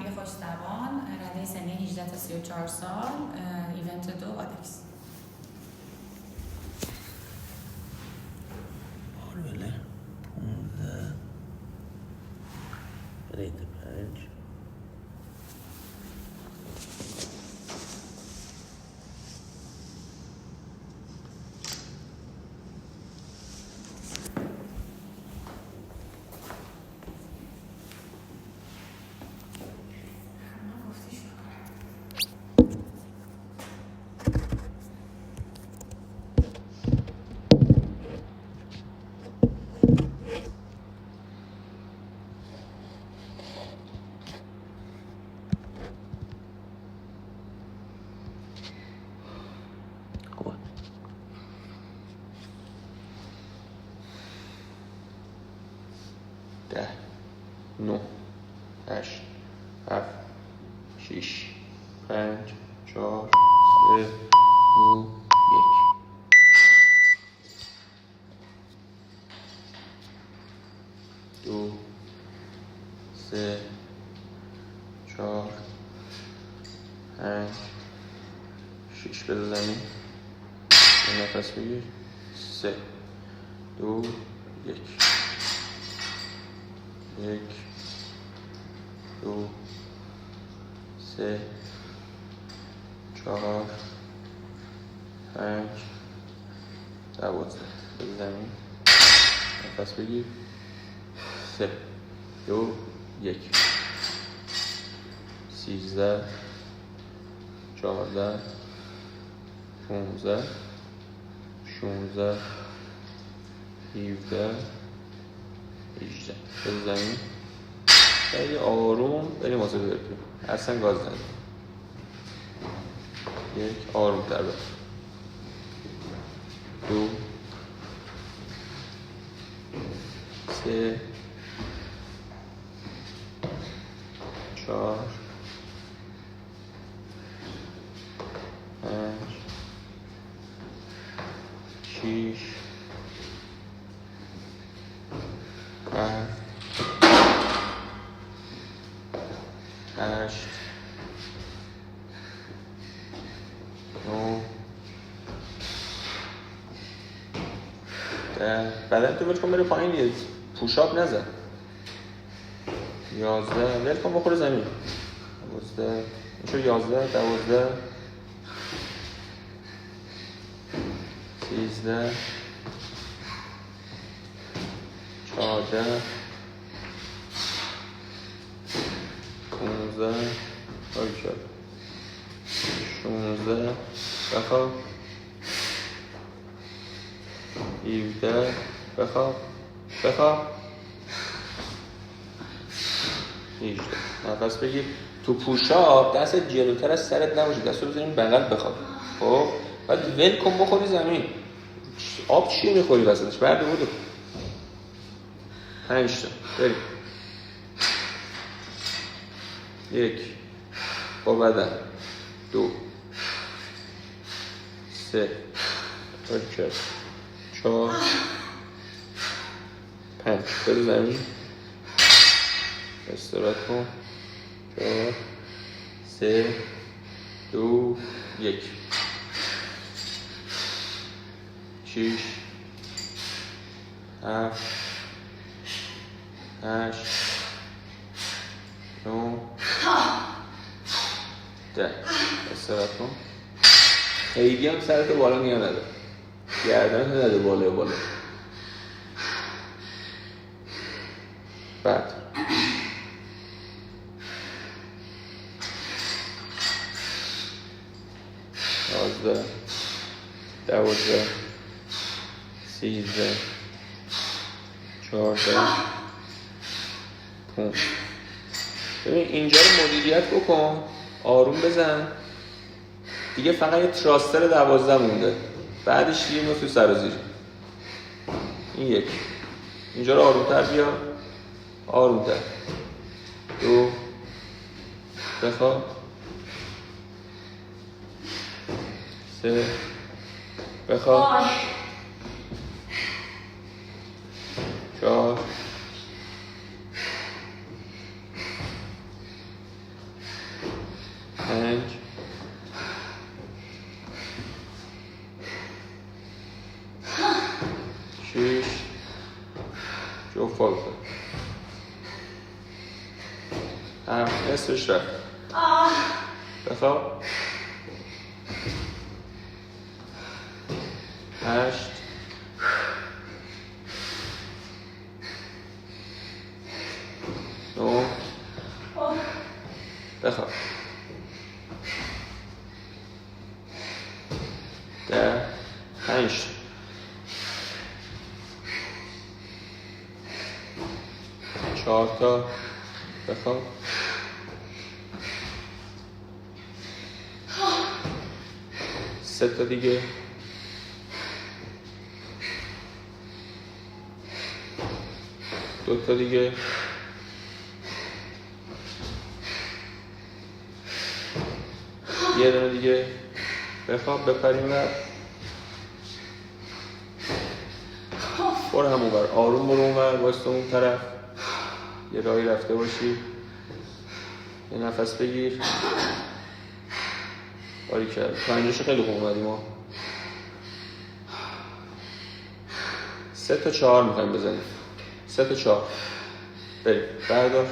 فرهنگ خوش زبان، رده سنی 18 تا 34 سال، ایونت 2 آدکس. بله 15 برید 5 10 9 8 7 6 5 4 3 2 1 2 3 4 5 6 بده زمین نفس بگیر 3 2 1 1 2 3 4 5 12 بده زمین نفس بگیر 3 2 1 13 14 15 16 17 18 بده زمین خیلی آروم بریم واسه بریم اصلا گاز ندیم یک آروم تر بریم 2 3 4 5 6 7 8 9 10 بدن تو ولکن بره پایین یه پوشاپ نزن 11 ولکن بخوره زمین 12 میشه 11 12 13 14 15 اوکی 16 بخواب 17 بخواب 18 نفس بگیر تو پوشاپ دست جلوتر از سرت نباشه دستو بزنیم بغل بخواب خب بعد ول کن بخوری زمین آب چی میخوری وسطش برده بودو 5 تا بریم 1 با بدن 2 3 اوکی 4 5 بده زمین استراحت کن 4 3 2 1 6 7 8 9 10 استراحت کن خیلی هم سرتو بالا نیا نده گردن نده بالا بعد 11 12 13 14 15 ببین اینجا رو مدیریت بکن آروم بزن دیگه فقط یه تراستر 12 مونده بعدش دیگه ما تو سر و زیر این یک اینجا رو آرومتر بیا آرومتر 2 بخواب 3 بخواب 4 5 6 جفت پا بکن 7 نصفش رفت بخواب 8 9 بخواب 10 5 4 تا بخواب 3 تا دیگه 2 تا دیگه 1 دونه دیگه بخواب بپریم و برو همون بر آروم برو اون بر واسه اون طرف یه راهی رفته باشی یه نفس بگیر باری کرد تا اینجاشو خیلی خوب اومدیم ما 3 تا 4 میخوایم بزنیم 3 تا 4 بریم بردار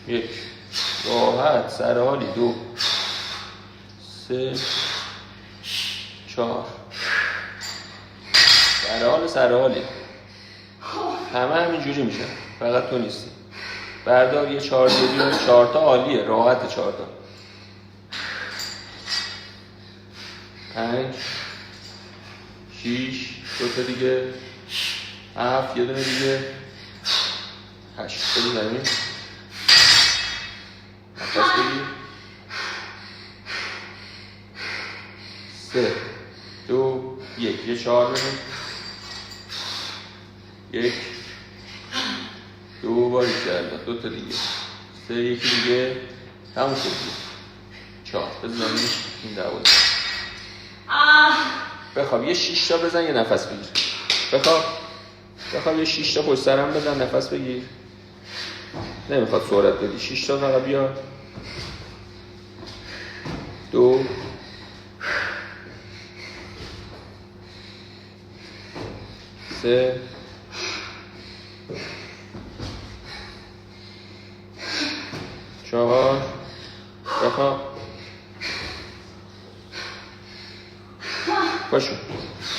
یک راحت سرحالی 2 3 4 سرحالی همه همینجوری میشن فقط تو نیستی بردار یه 4 دیگه 4 تا عالیه راحت 4 تا 5 6 2 تا دیگه 7 یه دونه دیگه 8 بدی زمین نفس بگیر 3 2 1 یه 4 بدیم 1 2 باری کرد 2 تا دیگه 3 یکی دیگه همون شد 4 بزنیم این 12 بخواب یه 6 تا بزن یه نفس بگیر بخواب یه 6 تا پشت سرم بزن نفس بگیر نمیخواد سرعت بدی 6 تا فقط بیا 2 3 4 بخواب باشو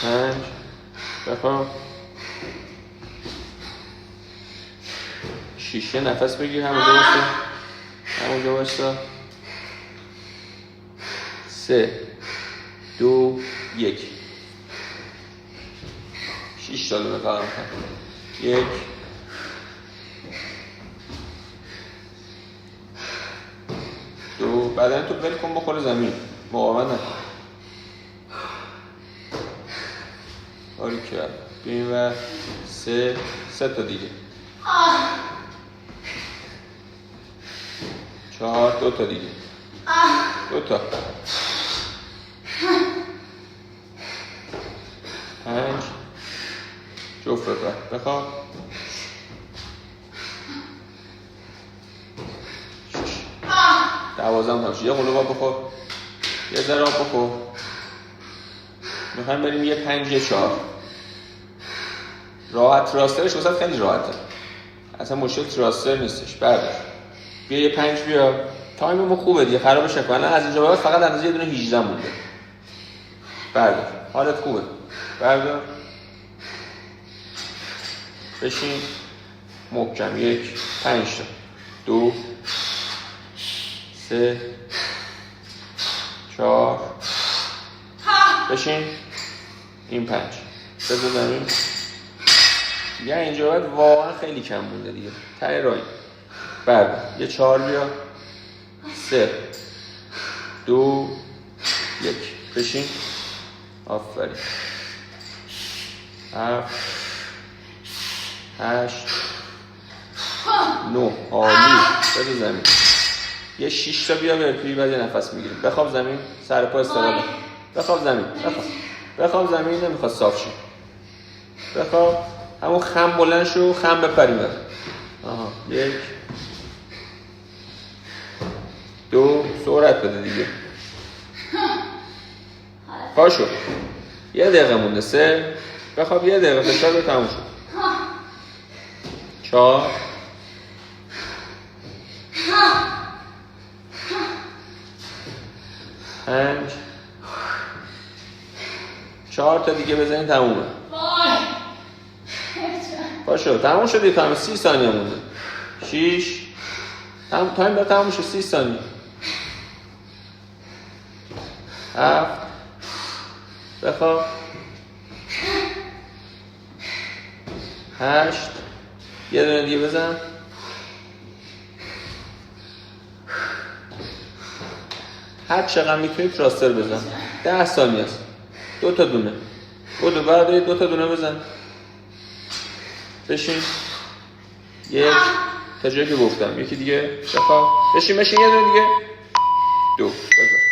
5 بخواب 6 نفس بگیر همونجا باشتا 3 2 1 6 تا رو بخوام 1 2 بدن تو ول کن بخوره زمین مقاومت نکن آری کرد بیم و 3 تا دیگه 4 2 تا دیگه 2 تا 5 جفت بپر بخواب 12 تمشید یه قلوب بخور یه ذره آب بخور میخوایم بریم یه 5 یه 4 راحت تراسترش واسه خیلی راحته اصلا مشکل تراستر نیستش بردار بیا یه 5 بیا تایممون خوبه دیگه خرابش نکن الان از اینجا بعد فقط اندازه یه دونه 18 مونده بردار حالت خوبه بردار بشین محکم 1 5 تا 2 3 4 بشین این 5 بذار زمین یعنی اینجا باید واقعا خیلی کم مونده دیگه ته راهی بردار یه 4 بیا 3 2 1 بشین آفرین 7 8 9 عالی بذار زمین یه 6 تا بیا برپی بعد یه نفس میگیریم بخواب زمین سر پا استقامت بخواب زمین بخواب زمین نمیخواد صاف شی بخواب همون خم بلند شو خم بپریم آها 1 2 سرعت بده دیگه. پاشو 1 دقیقه مونده. 3 بخواب 1 دقیقه فشار رو تموم شد. 4 5 4 تا دیگه بزنین تمومه. پاشو تموم شد. تمام 30 ثانیه مونده. 6 تایم داره تموم شد. 30 ثانیه. 7 بخواب. 8 یه دونه دیگه بزن. 8 چقدر میتونی تراستر بزن. 10 ثانیه است. 2 تا دونه. بودو بعد 2 تا دونه بزن. بشین. 1 تا جایی که گفتم. یکی دیگه بخواب. بشین یه دونه دیگه. 2 بزن.